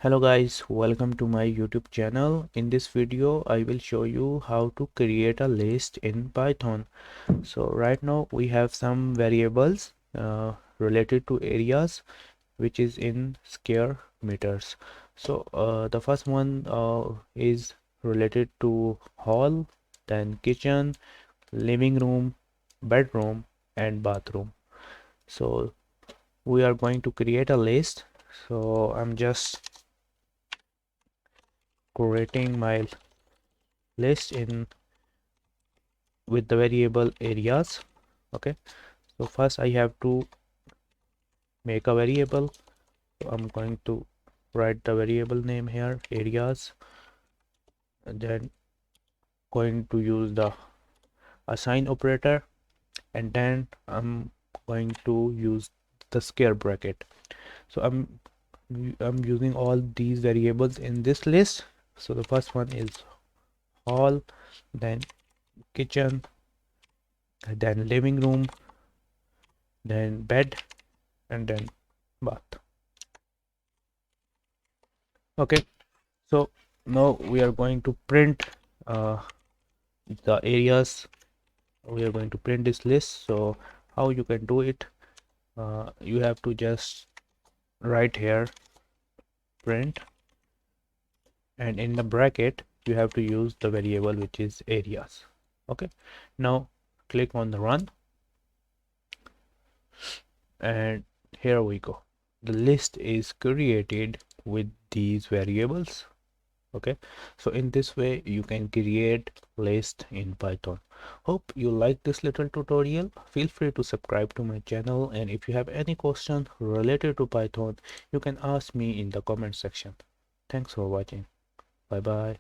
Hello guys, welcome to my YouTube channel. In this video I will show you how to create a list in Python. So right now we have some variables related to areas which is in square meters. So the first one is related to hall, then kitchen, living room, bedroom and bathroom. So we are going to create a list. So I'm just creating my list in with the variable areas. Okay, so first I have to make a variable. So I'm going to write the variable name here, areas, and then going to use the assign operator, and then I'm going to use the square bracket. So I'm using all these variables in this list. So the first one is hall, then kitchen, then living room, then bed, and then bath. Okay, so now we are going to print uh, the areas. We are going to print this list. So how you can do it, you have to just write here print, and in the bracket you have to use the variable which is areas. Okay, now click on the run, and here we go. The list is created with these variables. Okay, so in this way you can create list in Python. Hope you like this little tutorial. Feel free to subscribe to my channel, and if you have any question related to Python, you can ask me in the comment section. Thanks for watching. Bye bye.